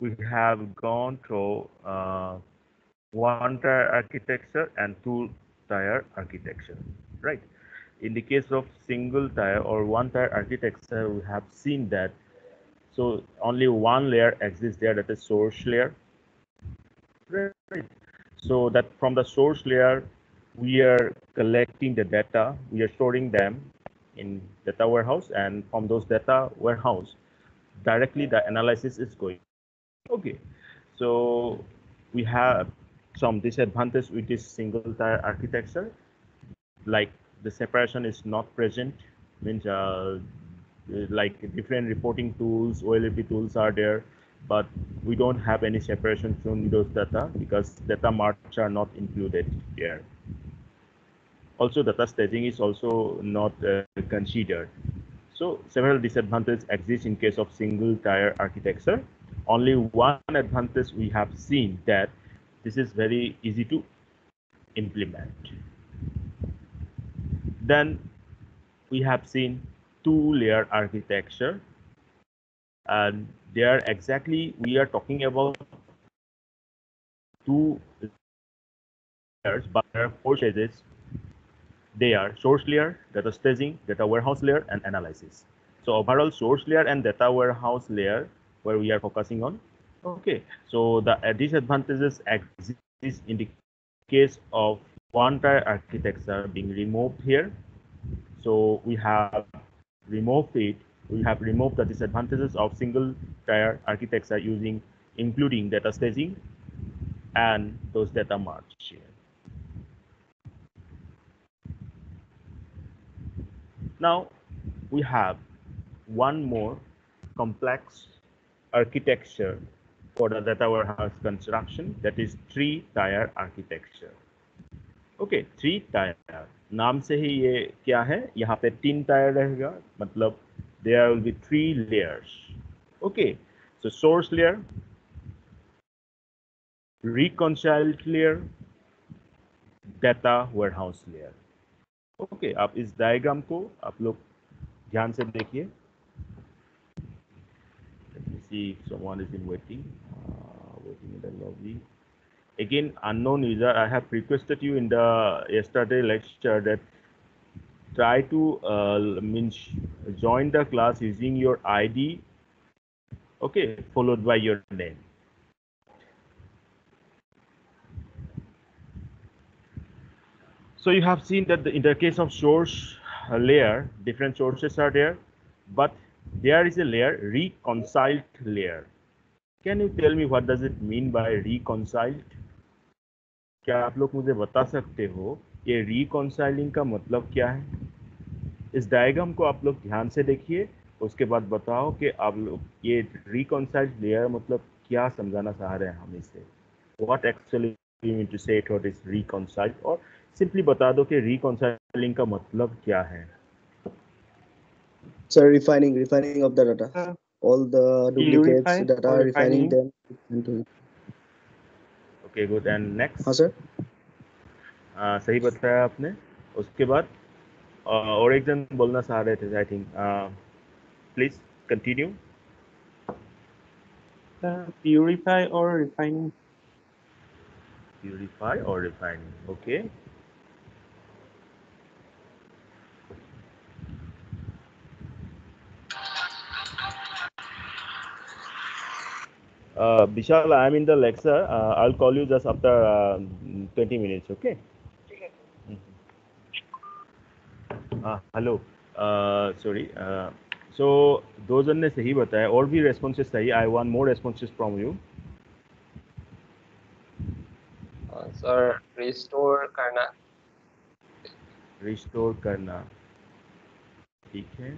we have gone through one-tier architecture and two-tier architecture, right? In the case of single-tier or one-tier architecture, we have seen that so only one layer exists there, that is source layer, right? So that from the source layer, we are collecting the data, we are storing them in data warehouse, and from those data warehouse, directly the analysis is going. Okay, so we have some disadvantage with this single tier architecture, like the separation is not present, means like different reporting tools, OLAP tools are there, but we don't have any separation from those data because data marts are not included there. Also, data staging is also not considered. So several disadvantages exist in case of single tier architecture. Only one advantage we have seen, that this is very easy to implement. Then we have seen two-layer architecture, and there exactly we are talking about two layers, but there are four stages. They are source layer, data staging, data warehouse layer, and analysis. So overall source layer and data warehouse layer where we are focusing on. Okay, so the disadvantages exist in the case of one-tier architecture being removed here. So we have removed it. We have removed the disadvantages of single-tier architecture including data staging and those data marts here. Now we have one more complex architecture for the data warehouse construction, that is three-tier architecture. Okay, three tier नाम से ही ये क्या है, यहाँ पे तीन tier रहेगा, मतलब there will be three layers. Okay, so source layer, reconciled layer, data warehouse layer. Okay, आप इस डायग्राम को आप लोग ध्यान से देखिए. Let me see if someone is in waiting in the lobby. Again, unknown user, I have requested you in the yesterday lecture that try to join the class using your ID, okay, followed by your name. So you have seen that in the case of source layer, different sources are there, but there is a layer, reconciled layer. Can you tell me what does it mean by reconciled? क्या आप लोग मुझे बता सकते हो ये रिकॉन्साइलिंग का मतलब क्या है? इस डायग्राम को आप लोग ध्यान से देखिए, उसके बाद बताओ कि आप लोग ये रिकॉन्साइल्ड लेयर मतलब क्या समझाना चाह रहे हैं हम इससे. What actually you mean to say it, what is reconciled, और सिंपली बता दो कि रिकॉन्साइलिंग का मतलब क्या है. Sir, refining of the data. All the duplicates that are refining them into. Okay, good. And next. हाँ sir. सही बताया आपने. उसके बाद और एक जन बोलना चाह रहे थे, I think. Please continue. Purify or refining. Purify or refining. Okay. Vishal, I am in the lecture. I'll call you just after 20 minutes. Okay. Hello, sorry. So दो जन ने सही बताया, और भी रेस्पॉन्सेस चाहिए. I want more responses from you. Sir, restore करना. Restore करना, ठीक है.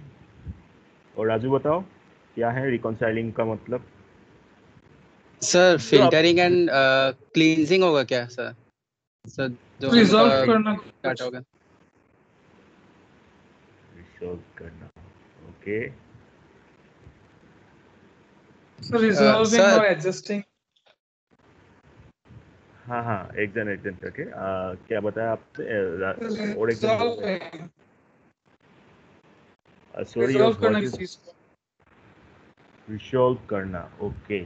और राजू बताओ क्या है रिकॉन्साइलिंग का मतलब? सर फिल्टरिंग एंड क्लींजिंग होगा क्या सर? सर जो रिजॉल्व करना स्टार्ट होगा. रिजॉल्व करना, okay. So resolving or adjusting. हाँ हाँ, एक जन करके. क्या बताया आपने? और एक जन. सॉरी, रिजॉल्व करना. रिजॉल्व करना, ओके.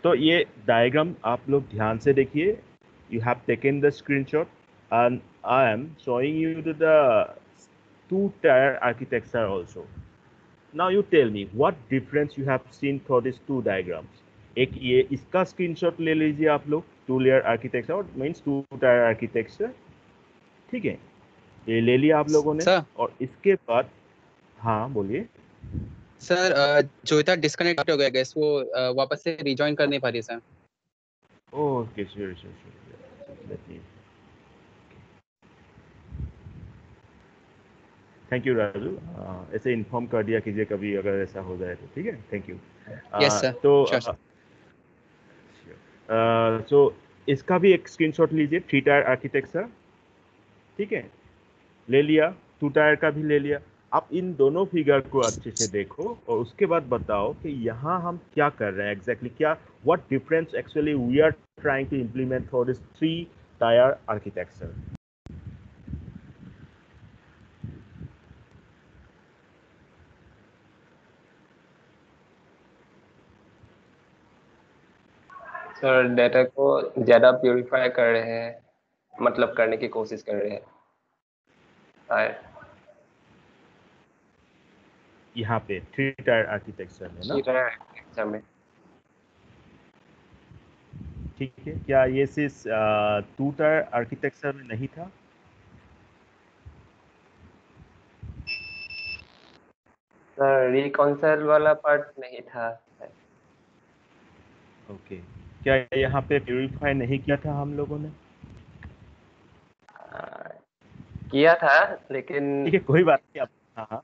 तो ये डायग्राम आप लोग ध्यान से देखिए. You have taken the screenshot and I am showing you the two-tier architecture also. Now you tell me what difference you have seen for these two diagrams. एक ये इसका स्क्रीनशॉट ले लीजिए आप लोग, two layer architecture means two tier architecture. ठीक है, ये ले लिया आप लोगों ने. सर. और इसके बाद हाँ बोलिए सर. जोइता डिस्कनेक्ट हो गया गैस, वो वापस से रिजॉइन कर नहीं पा रही sir. Okay sure let me. Thank you Raju, ऐसे इन्फॉर्म कर दिया कीजिए कभी अगर ऐसा हो जाए तो. ठीक है, थैंक यू. Yes sir. तो सो इसका भी एक स्क्रीनशॉट लीजिए, थ्री टायर आर्किटेक्चर. ठीक है, ले लिया. टू टायर का भी ले लिया. आप इन दोनों फिगर को अच्छे से देखो और उसके बाद बताओ कि यहाँ हम क्या कर रहे हैं एग्जैक्टली. क्या what difference actually we are trying to implement for this three tier architecture. Sir data को ज्यादा प्यूरिफाई कर रहे हैं, मतलब करने की कोशिश कर रहे हैं. यहाँ पे थ्री टायर आर्किटेक्चर में ना. ठीक है, क्या ये सिर्फ टू टायर आर्किटेक्चर में नहीं था? सर रिकॉन्साइल वाला पार्ट नहीं था. ओके, क्या यहाँ पे प्यूरिफाई नहीं किया था हम लोगों ने? किया था लेकिन ठीक है, कोई बात नहीं. हाँ हाँ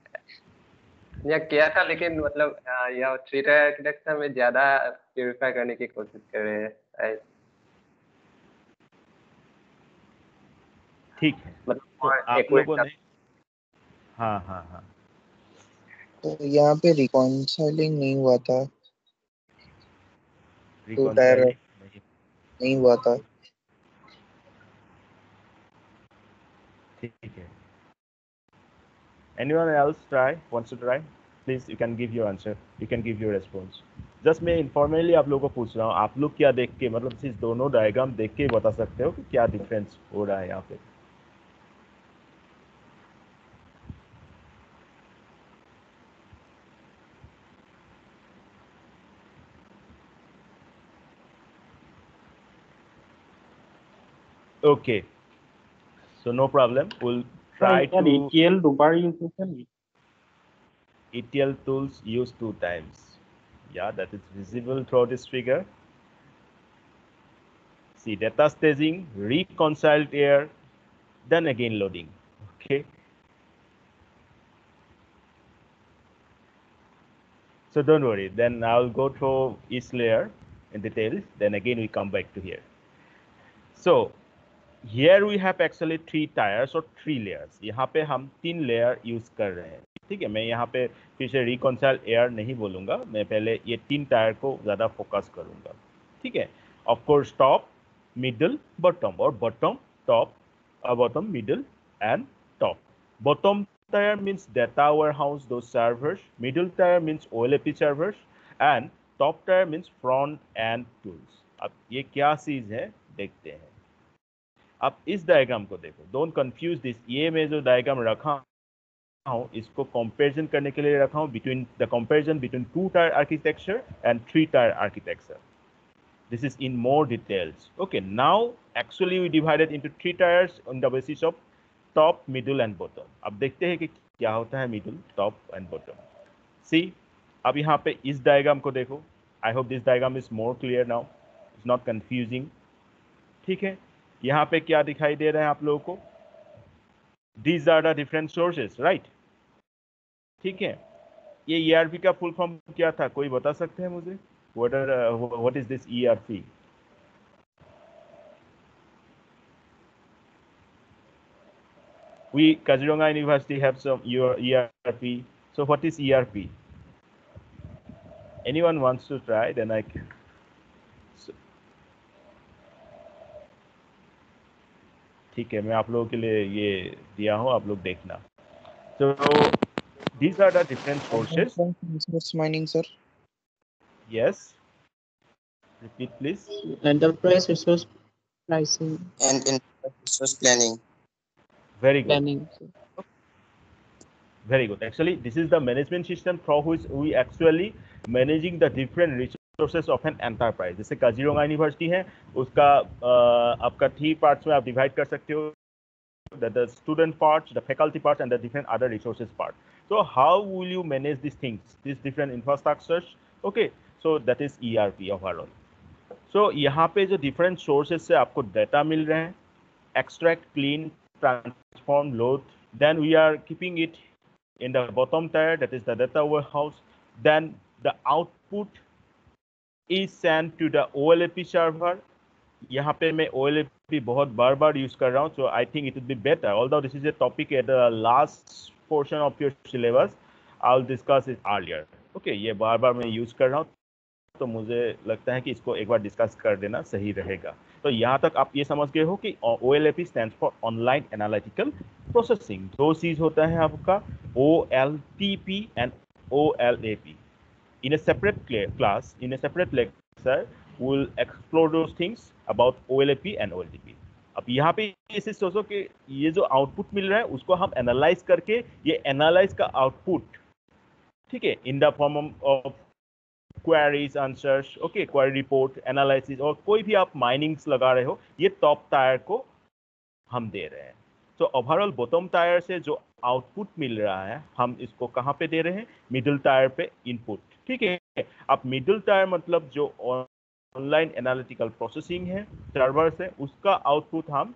या किया था लेकिन मतलब यह थ्री टायर आर्किटेक्चर में ज्यादा प्यूरिफाई करने की कोशिश कर रहे हैं. ठीक है, मतलब तो आप लोगों ने हाँ हाँ हाँ तो यहाँ पे रिकॉन्साइलिंग नहीं हुआ था, रिकॉन्साइलिंग नहीं हुआ था. ठीक है. Anyone else wants to try? Please, you can give your answer. You can give your response. Just मैं informally आप लोगों को पूछ रहा हूँ, आप लोग क्या देख के, मतलब सिर्फ दोनों डायग्राम देख के बता सकते हो कि क्या डिफरेंस हो रहा है यहाँ पे. Okay, so no problem. We'll try to ETL দুবার use হয়েছে. ETL tools used 2 times. Yeah, that is visible through this figure. See, data staging, reconciled air, then again loading. Okay. So don't worry. Then I'll go through each layer in details. Then again we come back to here. So here we have actually 3 tiers or 3 layers. यहाँ पे हम 3 layer use कर रहे हैं. ठीक है, मैं यहाँ पे फिर से रिकॉन्साइल एयर नहीं बोलूँगा, मैं पहले ये 3 टायर को ज़्यादा फोकस करूँगा. ठीक है, of course top, middle, bottom, और bottom, top, bottom, middle and top. Bottom tier means data warehouse, those servers. Middle tier means OLAP servers, and top tier means front end tools. अब ये क्या चीज है देखते हैं. अब इस डायग्राम को देखो, डोंट कंफ्यूज दिस. ये मैं जो डायग्राम रखा हूँ इसको कंपैरिजन करने के लिए रखा हूँ between the comparison between two tier architecture and three tier architecture. This is in more details. Okay, now actually we divided into 3 tiers on the basis of top, middle and bottom. अब देखते हैं कि क्या होता है middle, top and bottom. See, अब यहाँ पे इस डायग्राम को देखो. I hope this diagram is more clear now. It's not confusing. ठीक है, यहाँ पे क्या दिखाई दे रहा है आप लोगों को? These are the different sources, right? ठीक है, ये ERP का फुल फॉर्म क्या था, कोई बता सकते हैं मुझे? What is this ERP? We Kaziranga University have some your ERP. So what is ERP? Anyone wants to try? Then I can. ठीक है, मैं आप लोगों के लिए ये दिया हूँ, आप लोग देखना. So these are the different sources. Resource mining, sir. Yes. Repeat, please. Enterprise resource pricing And in resource planning. Very good. planning. Very good. Actually, this is the management system through which we actually managing the different resources of an enterprise. जैसे Kaziranga university है, उसका आपका 3 parts में आप divide कर सकते हो, the student parts, the faculty parts, and the different other resources part. So how will you manage these things, these different infrastructures? Okay, so that is ERP overall. So यहाँ पे जो different sources से आपको data मिल रहे हैं, extract, clean, transform, load, then we are keeping it in the bottom tier, that is the data warehouse. Then the output is sent to the OLAP server. यहाँ पे मैं OLAP बहुत बार use कर रहा हूँ, so I think it would be better. Although this is a topic at the last portion of your syllabus, I'll discuss it earlier. Okay, ये बार मैं use कर रहा हूँ, तो मुझे लगता है कि इसको एक बार डिस्कस कर देना सही रहेगा. तो यहाँ तक आप ये समझ गए हो कि OLAP stands for Online Analytical Processing. दो चीज होता है आपका OLTP and OLAP. In a separate class, in a separate lecture, we'll explore those things about OLAP and OLTP. अब यहाँ पे इसे सोचो कि ये जो आउटपुट मिल रहा है उसको हम एनालाइज करके ये एनालाइज का आउटपुट, ठीक है, in the form of queries, answers, okay, query report, analysis, और कोई भी आप माइनिंग्स लगा रहे हो, ये टॉप टायर को हम दे रहे हैं. तो ओवरऑल बॉटम टायर से जो आउटपुट मिल रहा है हम इसको कहाँ पे दे रहे हैं? मिडिल टायर पे इनपुट. ठीक है, अब मिडिल टायर मतलब जो ऑनलाइन एनालिटिकल प्रोसेसिंग है सर्वर से, उसका आउटपुट हम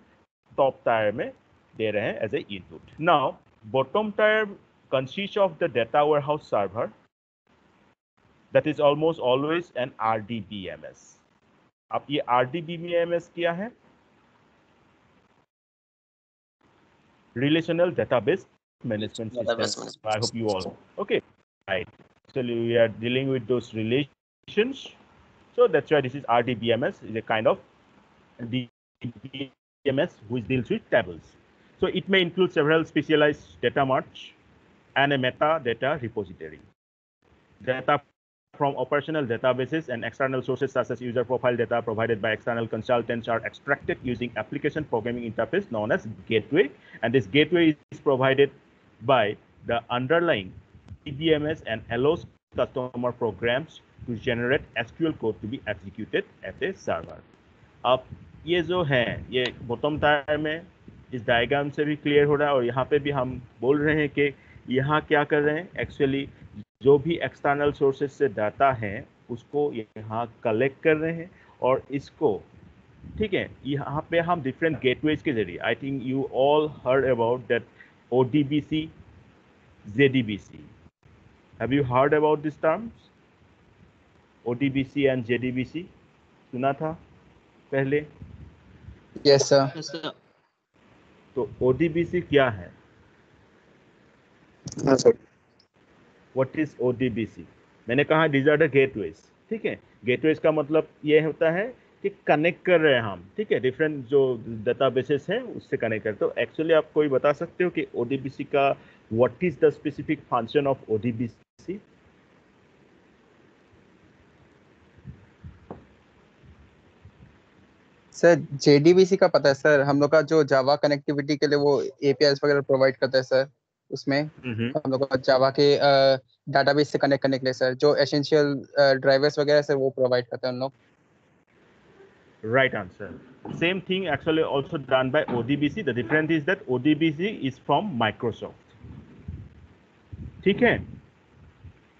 टॉप टायर में दे रहे हैं as a input. Now bottom tier consist of the data warehouse server, that is almost always an RDBMS. अब ये RDBMS क्या है? Relational Database Management System. I hope you all. Okay, right. So we are dealing with those relations. So that's why this is RDBMS, is a kind of DBMS which deals with tables. So it may include several specialized data marts and a metadata repository. Data from operational databases and external sources such as user profile data provided by external consultants are extracted using application programming interface known as gateway, and this gateway is provided by the underlying DBMS and allows customer programs to generate SQL code to be executed at a server. अब ये जो है ये bottom tier में इस diagram से भी clear हो रहा है, और यहाँ पे भी हम बोल रहे हैं कि यहाँ क्या कर रहे हैं, एक्चुअली जो भी एक्सटर्नल सोर्सेज से डाटा है उसको यहाँ कलेक्ट कर रहे हैं और इसको, ठीक है, यहाँ पे हम डिफरेंट गेटवेज के जरिए, I think you all heard about that ODBC, JDBC. Have you heard about this terms? ODBC and JDBC सुना था पहले? Yes sir. तो ODBC क्या है? What is ODBC? मैंने कहा these are the gateways. ठीक है, gateways का मतलब ये होता है कि कनेक्ट कर रहे हैं हम, ठीक है, डिफरेंट जो डेटाबेसेस हैं उससे कनेक्ट करते हो. एक्चुअली आप कोई बता सकते हो कि ODBC का what is the specific function of ODBC? Sir JDBC का पता है सर, हम लोग का जो जावा कनेक्टिविटी के लिए वो APIs वगैरह प्रोवाइड करता है सर. उसमें हम लोग को जावा के डाटाबेस से कनेक्ट करने के लिए सर जो एसेंशियल ड्राइवर्स वगैरह सर वो प्रोवाइड करते हैं हम लोग. Right answer. Same thing actually also done by ODBC. The difference is that ODBC is from Microsoft. ठीक है,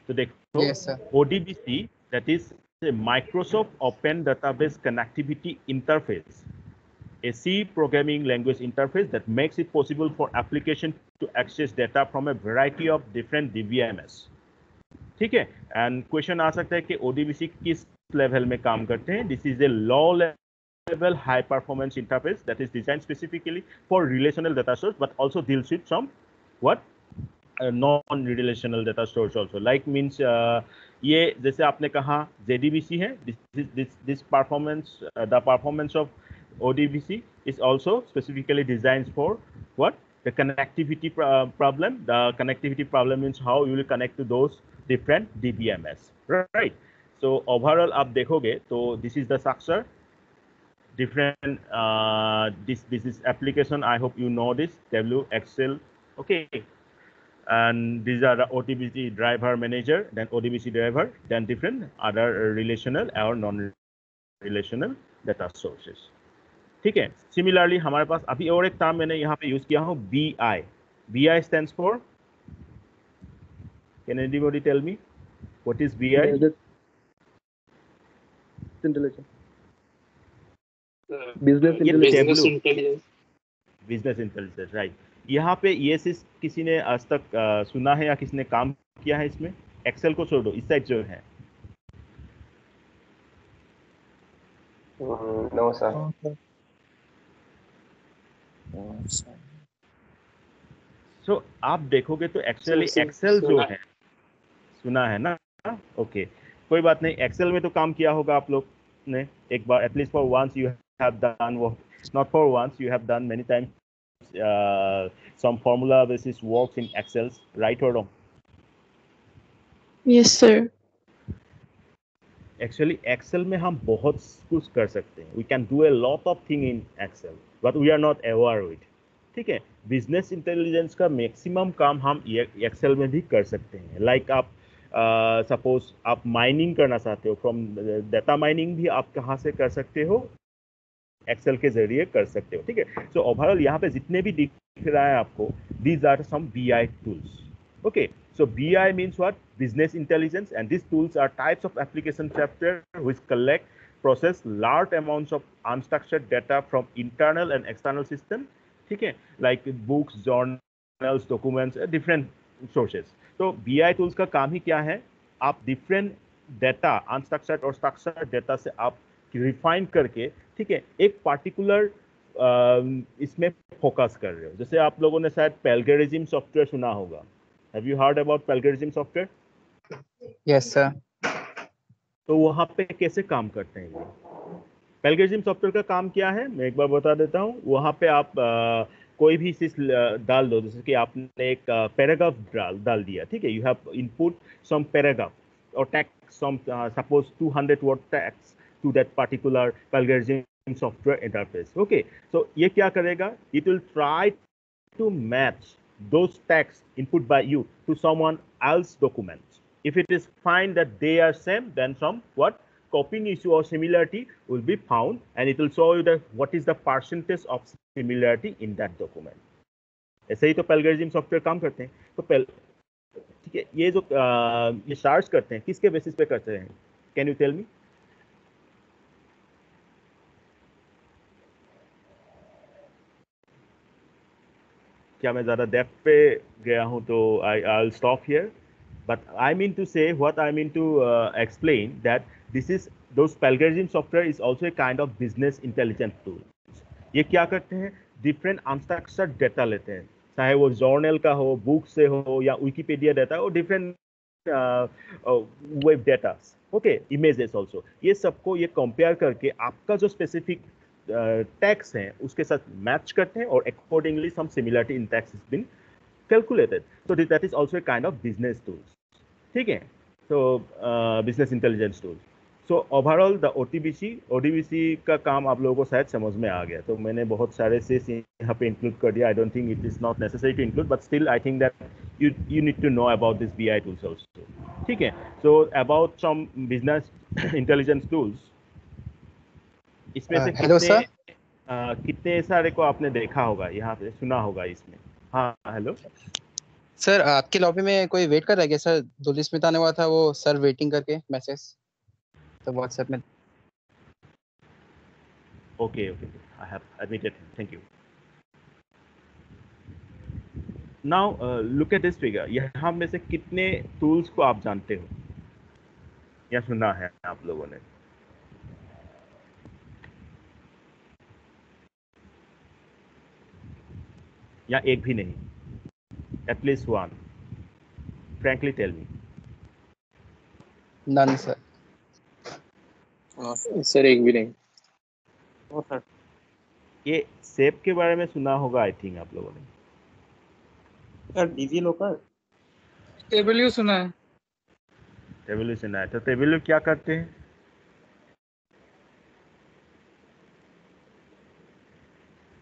तो देखो Yes sir. ODBC, that is a Microsoft Open Database Connectivity Interface, a C programming language interface that makes it possible for application to access data from a variety of different DBMS. ठीक है, and question आ सकता है कि ODBC किस level में काम करते हैं? This is a low level high performance interface that is design specifically for relational data source but also deals with somewhat non relational data source also. Like means ये जैसे आपने कहा JDBC है, this performance, the performance of ODBC is also specifically designed for what? The connectivity problem. The connectivity problem means how you will connect to those different DBMS, right? So overall आप देखोगे तो this is the structure, different this is application. I hope you know this W Excel, okay, and these are the ODBC driver manager, then ODBC driver, then different other relational or non-relational data sources. ठीक है. Similarly हमारे पास अभी और एक term मैंने यहाँ पे use किया हूँ BI. BI stands for, can anybody tell me what is BI? Intelligence. Business intelligence. Business intelligence, right. यहाँ पे ये चीज किसी ने आज तक सुना है या किसी ने काम किया है इसमें? एक्सेल को छोड़ दो, इस साइड जो है. No sir. सो आप देखोगे तो एक्चुअली एक्सेल जो है, सुना है ना? ओके, कोई बात नहीं. एक्सेल में तो काम किया होगा आप लोग ने एक बार, at least for once you have done work, not for once, you have done many times some formula basis works in Excel, right or wrong? Yes sir. Actually Excel में हम बहुत कुछ कर सकते हैं. We can do a lot of thing in Excel, but we are not aware with. ठीक है. Business intelligence का मैक्सिमम काम हम एक्सेल में भी कर सकते हैं. लाइक आप सपोज आप माइनिंग करना चाहते हो, फ्रॉम डाटा माइनिंग भी आप कहाँ से कर सकते हो? एक्सेल के जरिए कर सकते हो. ठीक है. सो ओवरऑल यहाँ पे जितने भी दिख रहा है आपको, these are some BI tools. Okay, so BI means what? Business intelligence, and these tools are types of application software which collect, process large amounts of unstructured data from internal and external system. ठीक है, like books, journals, documents, different sources. तो BI tools का काम ही क्या है? आप different data, unstructured और structured data से आप रिफाइन करके, ठीक है, एक पार्टिकुलर इसमें फोकस कर रहे हो. जैसे आप लोगों ने शायद प्लेगरिज्म सॉफ्टवेयर सुना होगा. Have you heard about plagiarism software? Yes sir. तो वहाँ पे कैसे काम करते हैं ये? प्लेगरिज्म सॉफ्टवेयर का काम क्या है, मैं एक बार बता देता हूँ. वहाँ पे आप कोई भी चीज डाल दो, जैसे कि आपने एक पैराग्राफ डाल दिया. ठीक है, you have input some paragraph और text, some suppose 200 word text to that particular plagiarism software interface. Okay, so ये क्या करेगा? It will try to match those texts input by you to someone else's documents. If it is find that they are same, then some what copying issue or similarity will be found, and it will show you that what is the percentage of similarity in that document. ऐसे ही तो plagiarism software काम करते हैं. तो ठीक है, ये जो ये सर्च करते हैं किसके बेसिस पे करते हैं? Can you tell me? क्या मैं ज़्यादा डेप्थ पे गया हूँ तो I will stop here. But I mean to say, what I mean to explain that this is those plagiarism software is also a kind of business intelligence tool. ये क्या करते हैं? डिफरेंट अनस्ट्रक्चर्ड डेटा लेते हैं, चाहे वो journal का हो, बुक से हो, या विकिपीडिया डेटा हो, different web data, okay, images also. ये सबको ये कंपेयर करके आपका जो स्पेसिफिक टैक्स हैं उसके साथ मैच करते हैं, और accordingly some similarity in tax is been calculated. So that is also a kind of business tools. ठीक है, so business intelligence tools. So overall the ODBC का काम आप लोगों को शायद समझ में आ गया. तो मैंने बहुत सारे से यहाँ पे इंक्लूड कर दिया. I don't think it is not necessary to include, but still I think that you need to know about this BI tools also. ठीक है, so about some business intelligence tools. इसमें से कितने सारे को आपने देखा होगा, यहाँ पे सुना होगा इसमें? हाँ, हेलो सर, आपके लॉबी में कोई वेट कर रहा है क्या सर? दुलिस्मित आने वाला था, वो सर वेटिंग करके मैसेज तो व्हाट्सएप में. Okay, I have admitted, thank you. Now look at this figure. यहाँ में से कितने टूल्स को आप जानते हो या सुना है आप लोगों ने? या एक भी नहीं? At least one. Frankly tell me. None sir. Sir एक भी नहीं. Oh sir. ये सेप के बारे में सुना होगा आई थिंक आप लोगों ने. Sir DigiLocker. Table you सुना है? टेबल व्यू सुना है, तो टेबल व्यू क्या करते हैं?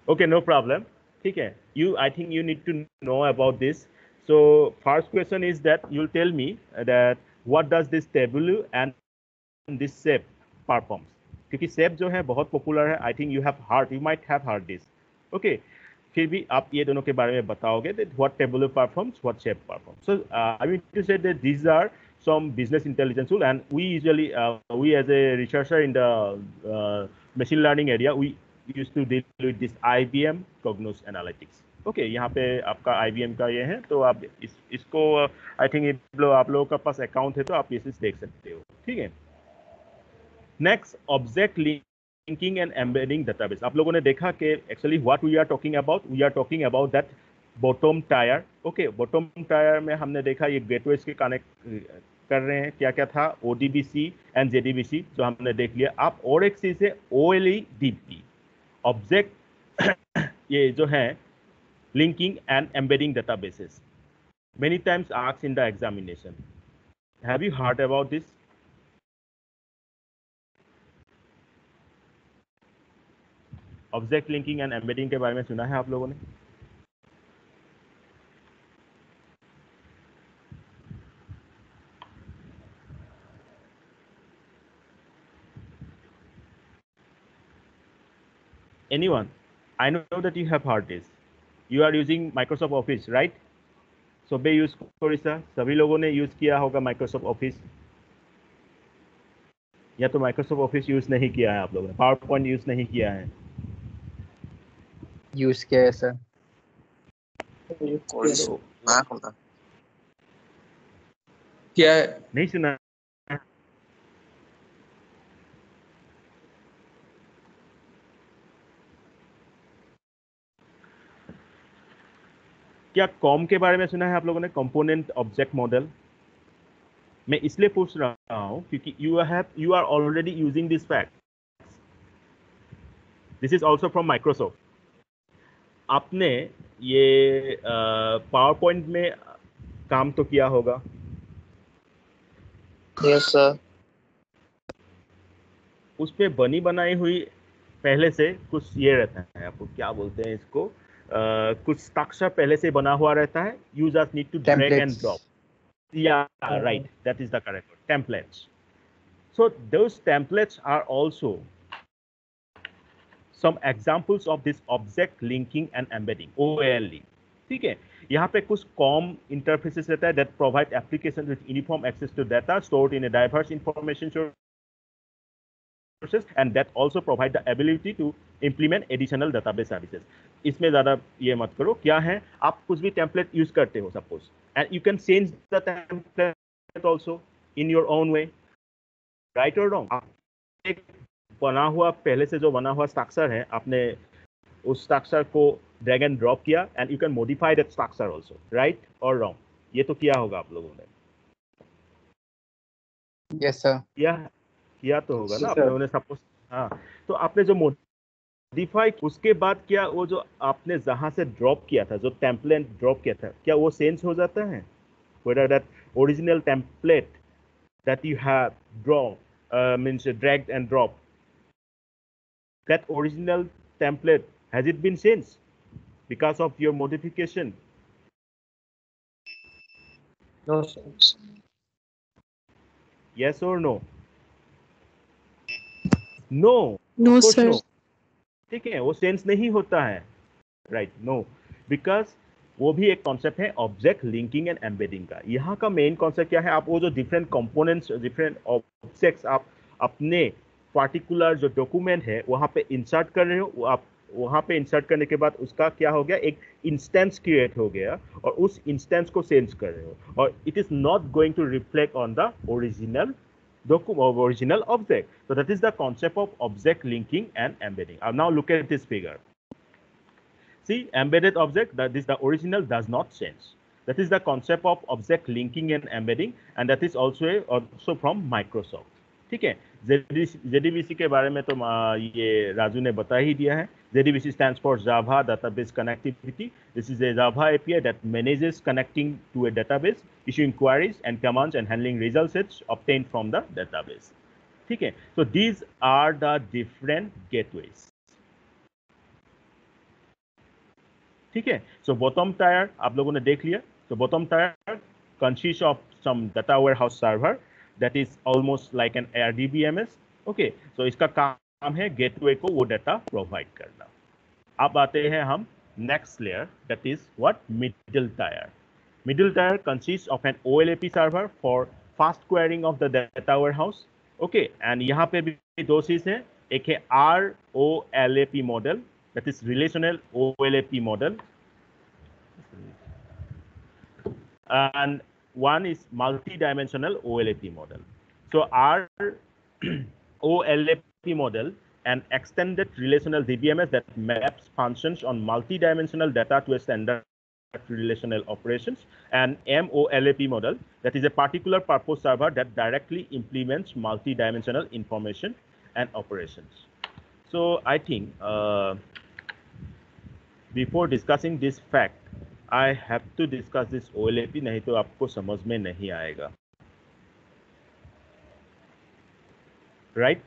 Okay, no problem. ठीक है. I think you need to know about this. So first question is that you'll tell me that what does this tableau and this shape performs? क्योंकि shape जो है बहुत popular है. I think you might have heard this. Okay. फिर भी आप ये दोनों के बारे में बताओगे that what tableau performs, what shape performs. So I mean to say that these are some business intelligence tool, and we usually we as a researcher in the machine learning area, we used to deal with this IBM Cognos Analytics. Okay, यहाँ पे आपका IBM का ये है, तो आप इसको I think आप लोगों का पास अकाउंट है तो आप इसे देख सकते हो. ठीक है. Next, object linking and embedding database. आप लोगों ने देखा कि actually what we are talking about that bottom tier. Okay, bottom tier में हमने देखा ये गेटवेज के कनेक्ट कर रहे हैं. क्या क्या था? ODBC एंड JDBC जो हमने देख लिया. आप और एक चीज है OLEDP, ऑब्जेक्ट ये जो है linking and embedding databases. Many times asked in the examination. Have you heard about this? Object linking and embedding के बारे में सुना है आप लोगों ने? Anyone? I know that you have heard this. You are using Microsoft Office, right? सबे use करिसा, सभी लोगों ने यूज किया होगा माइक्रोसॉफ्ट ऑफिस. या तो माइक्रोसॉफ्ट ऑफिस यूज नहीं किया है आप लोगों ने? पावर पॉइंट यूज नहीं किया है? यूज किया है सर. क्या है? नहीं सुना? क्या कॉम के बारे में सुना है आप लोगों ने? Component object model. मैं इसलिए पूछ रहा हूं क्योंकि you are already using this fact. This is also from Microsoft. आपने ये पावर पॉइंट में काम तो किया होगा. Yes sir. उस पे बनी बनाई हुई पहले से कुछ ये रहता है, आपको क्या बोलते हैं इसको, कुछ स्ट्रक्चर पहले से बना हुआ रहता है. You just need to drag and drop. Yeah, right. That is the correct word. Templates. So those templates are also some examples of this object linking and embedding, OLE. ठीक है. यहाँ पे कुछ COM interfaces रहता है that provide applications with uniform access to data stored in a diverse information sources, and that also provide the ability to implement additional database services. इसमें ज़्यादा ये मत करो. क्या है, आप कुछ भी template यूज करते हो suppose, and you can change the template also in your own way, right or wrong. एक बना हुआ पहले से जो बना हुआ स्ट्रक्चर है, आपने उस स्ट्रक्चर को ड्रैग एंड ड्रॉप किया, and you can modify that structure also, right और रॉन्ग. ये तो किया होगा आप लोगों ने. Yes sir. किया तो होगा ना आप लोगों ने सपोज. हाँ, तो आपने जो मॉडिफाई उसके बाद क्या वो जो आपने जहां से ड्रॉप किया था, जो टेम्पलेट ड्रॉप किया था, क्या वो चेंज हो जाता है? Whether that original template that you have drawn means dragged and dropped, that original template, has it been changed because of your modification? No sir. Yes or no? No. No sir. No. ठीक है, वो change नहीं होता है, right? No, because वो भी एक concept है ऑब्जेक्ट लिंकिंग एंड एम्बेडिंग का. यहाँ का मेन कॉन्सेप्ट क्या है, आप वो जो डिफरेंट कंपोनेंट्स, डिफरेंट ऑब्जेक्ट्स आप अपने पार्टिकुलर जो डॉक्यूमेंट है वहाँ पे इंसर्ट कर रहे हो. वो आप वहाँ पे इंसर्ट करने के बाद उसका क्या हो गया, एक इंस्टेंस क्रिएट हो गया, और उस इंस्टेंस को चेंज कर रहे हो, और it is not going to reflect on the original object. So that is the concept of object linking and embedding. Now look at this figure. See, embedded object, that is the original does not change. That is the concept of object linking and embedding, and that is also from Microsoft. ठीक है. JDBC के बारे में तो ये राजू ने बता ही दिया है. JDBC stands for Java Database Connectivity. This is a Java API that manages connecting to a database, issuing queries and commands and handling result sets obtained from the database. ठीक है, so these are the different gateways. ठीक है, so bottom tier आप लोगों ने देख लिया. So bottom tier consists of some data warehouse server that is almost like an RDBMS. Okay, so इसका काम है गेटवे को वो डाटा प्रोवाइड करना. अब आते हैं हम next layer, that is what, middle tier. Middle tier consist of an OLAP server for fast querying of the data warehouse. Okay, and यहाँ पे भी दो चीज है, एक है ROLAP model, that is relational OLAP model, and one is multi-dimensional OLAP model. So ROLAP model, an extended relational DBMS that maps functions on multi-dimensional data to a standard relational operations, and MOLAP model, that is a particular purpose server that directly implements multi-dimensional information and operations. So I think before discussing this fact, I have to discuss this OLAP, नहीं तो आपको समझ में नहीं आएगा. Right?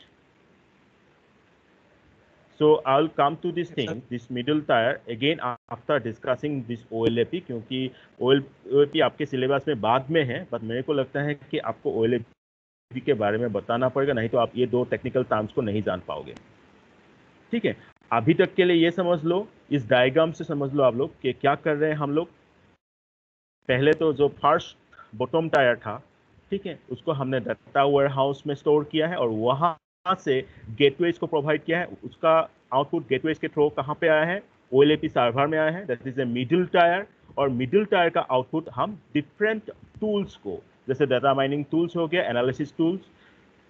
So I'll come to this thing, this middle tier again after discussing this OLAP, क्योंकि OLAP आपके syllabus में बाद में है, but मेरे को लगता है कि आपको OLAP के बारे में बताना पड़ेगा, नहीं तो आप ये दो टेक्निकल टर्म्स को नहीं जान पाओगे. ठीक है, अभी तक के लिए ये समझ लो, इस डायग्राम से समझ लो आप लोग कि क्या कर रहे हैं हम लोग. पहले तो जो फर्स्ट बॉटम टायर था, ठीक है, उसको हमने डाटा वेयरहाउस में स्टोर किया है और वहां से गेटवेज को प्रोवाइड किया है. उसका आउटपुट गेटवेज के थ्रू कहाँ पे आया है, OLAP सर्वर में आया है, that is a middle tyre. और मिडिल टायर का आउटपुट हम डिफरेंट टूल्स को, जैसे डाटा माइनिंग टूल्स हो गया, एनालिसिस टूल्स,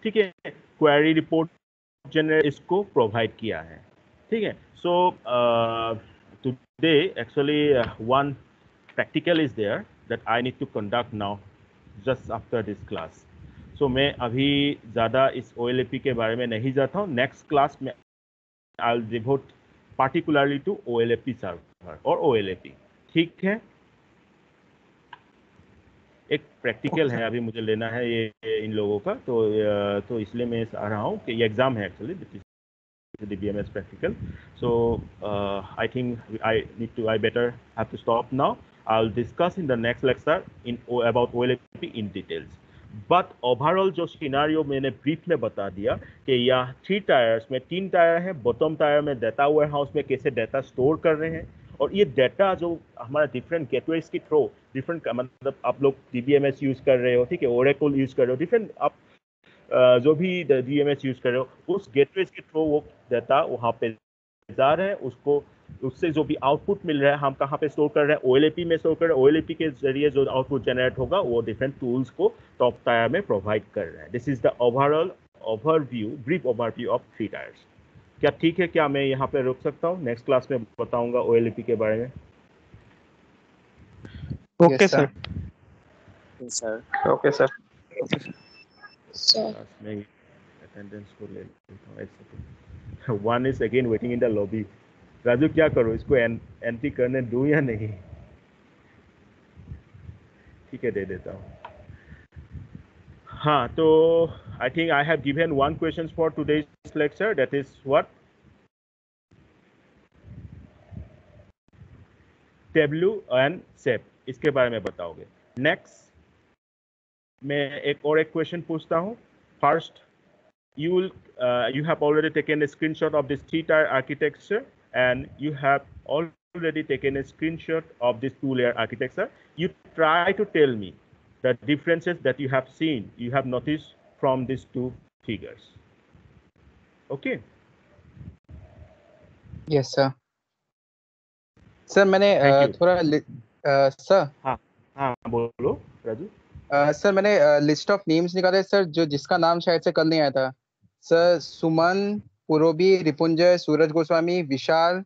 ठीक है, क्वेरी रिपोर्ट जनरेट, इसको प्रोवाइड किया है. ठीक है, so today actually one practical is there that I need to conduct now just after this class. So मैं अभी ज़्यादा इस OLAP के बारे में नहीं जाता हूँ. नेक्स्ट क्लास में I'll devote particularly to OLAP server और OLAP. ठीक है, एक प्रैक्टिकल है अभी मुझे लेना है ये इन लोगों का, तो इसलिए मैं आ रहा हूँ कि ये एग्जाम है actually, the BMS practical. So I think I better have to stop now. I'll discuss in the next lecture about OLAP in details. But overall जो सिनारियो मैंने ब्रीफ में बता दिया कि यहाँ 3 टायर्स में 3 टायर है, बॉटम टायर में डाटा वेयरहाउस में कैसे डाटा स्टोर कर रहे हैं, और ये डाटा जो हमारा डिफरेंट गेटवेज के थ्रू, डिफरेंट मतलब आप लोग DBMS यूज कर रहे हो, ठीक है, ओरेकल यूज कर रहे हो, डिफरेंट आप जो भी DBMS यूज कर रहे हो, उस गेटवेज के थ्रू वो डाटा वहाँ पे जा रहे हैं, उसको उससे जो भी आउटपुट मिल रहा है हम कहाँ पे स्टोर कर रहे हैं, OLAP में स्टोर कर रहे हैं. OLAP के जरिए जो आउटपुट जनरेट होगा वो डिफरेंट टूल्स को टॉप टायर में प्रोवाइड कर रहे हैं. This is the overall overview, brief overview of 3 tyres. क्या ठीक है, क्या मैं यहाँ पे रुक सकता हूँ? नेक्स्ट क्लास में बताऊंगा OLAP के बारे में. Okay sir. Okay sir. मैं अटेंडेंस को ले लेता हूँ, एक second. One is again waiting in the lobby. Raju क्या करो, इसको एंट्री करने दूं या नहीं? ठीक है, दे देता हूँ. हाँ, तो I think I have given 1 question for today's lecture, that is what, tableau and सेप, इसके बारे में बताओगे. नेक्स्ट मैं एक क्वेश्चन पूछता हूँ. First, you have already taken a screenshot of this 3-tier architecture, and you have already taken a screenshot of this 2-layer architecture. You try to tell me the differences that you have seen, you have noticed from these 2 figures. Okay? Yes sir. Sir मैंने थोड़ा sir. हाँ बोलो Raju. Sir मैंने list of names निकाले sir, जो जिसका नाम शायद से कल नहीं आया था. सर सुमन, पुरोबी, रिपुंजय, सूरज गोस्वामी, विशाल,